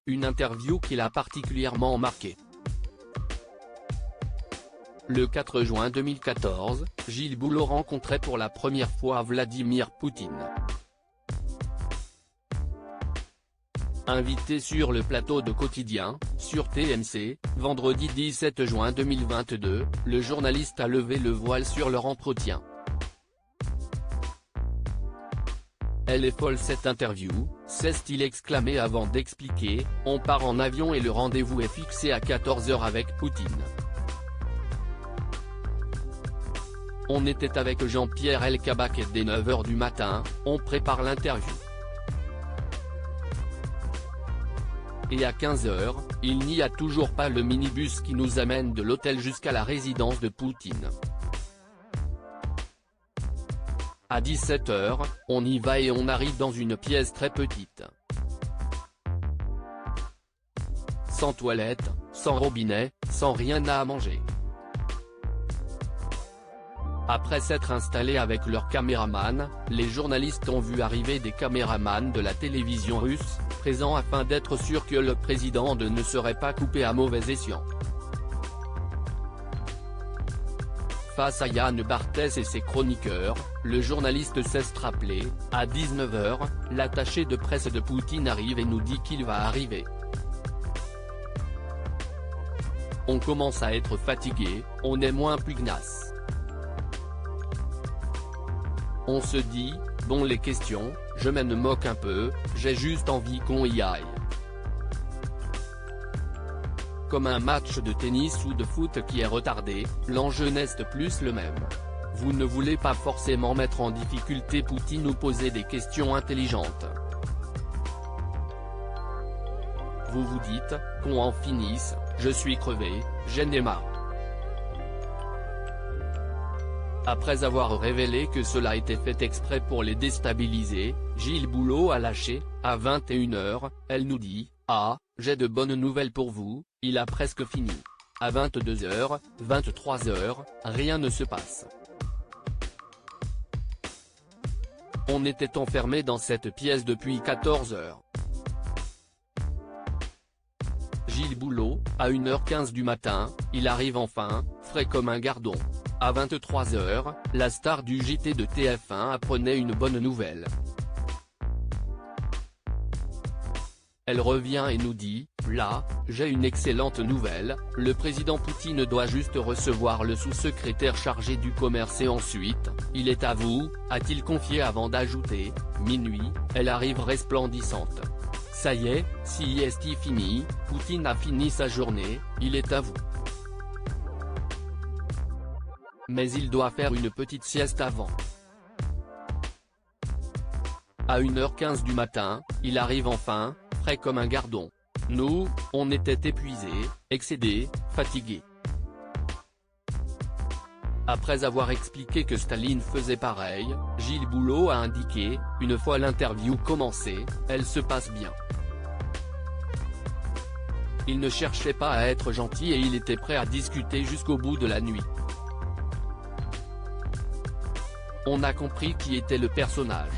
une interview qui l'a particulièrement marqué. Le 4 juin 2014, Gilles Boulot rencontrait pour la première fois Vladimir Poutine. Invité sur le plateau de Quotidien, sur TMC, vendredi 17 juin 2022, le journaliste a levé le voile sur leur entretien. Elle est folle cette interview, s'est-il exclamé avant d'expliquer, on part en avion et le rendez-vous est fixé à 14 h avec Poutine. On était avec Jean-Pierre Elkabbach et dès 9 h du matin, on prépare l'interview. Et à 15 h, il n'y a toujours pas le minibus qui nous amène de l'hôtel jusqu'à la résidence de Poutine. À 17 h, on y va et on arrive dans une pièce très petite. Sans toilette, sans robinet, sans rien à manger. Après s'être installés avec leurs caméramans, les journalistes ont vu arriver des caméramans de la télévision russe, présents afin d'être sûrs que le président ne serait pas coupé à mauvais escient. Face à Yann Barthès et ses chroniqueurs, le journaliste s'est rappelé, à 19 h, l'attaché de presse de Poutine arrive et nous dit qu'il va arriver. On commence à être fatigué, on est moins pugnace. On se dit, bon les questions, je m'en moque un peu, j'ai juste envie qu'on y aille. Comme un match de tennis ou de foot qui est retardé, l'enjeu n'est plus le même. Vous ne voulez pas forcément mettre en difficulté Poutine ou poser des questions intelligentes. Vous vous dites, qu'on en finisse, je suis crevé, j'en ai marre. Après avoir révélé que cela était fait exprès pour les déstabiliser, Gilles Boulot a lâché, à 21 h, elle nous dit, ah, j'ai de bonnes nouvelles pour vous, il a presque fini. À 22 h, 23 h, rien ne se passe. On était enfermés dans cette pièce depuis 14 h. Gilles Boulot, à 1 h 15 du matin, il arrive enfin, frais comme un gardon. À 23 h, la star du JT de TF1 apprenait une bonne nouvelle. Elle revient et nous dit, là, j'ai une excellente nouvelle, le président Poutine doit juste recevoir le sous-secrétaire chargé du commerce et ensuite, il est à vous, a-t-il confié avant d'ajouter, minuit, elle arrive resplendissante. Ça y est, sieste fini, Poutine a fini sa journée, il est à vous. Mais il doit faire une petite sieste avant. À 1 h 15 du matin, il arrive enfin, frais comme un gardon. Nous, on était épuisés, excédés, fatigués. Après avoir expliqué que Staline faisait pareil, Gilles Boulot a indiqué, une fois l'interview commencée, elle se passe bien. Il ne cherchait pas à être gentil et il était prêt à discuter jusqu'au bout de la nuit. On a compris qui était le personnage.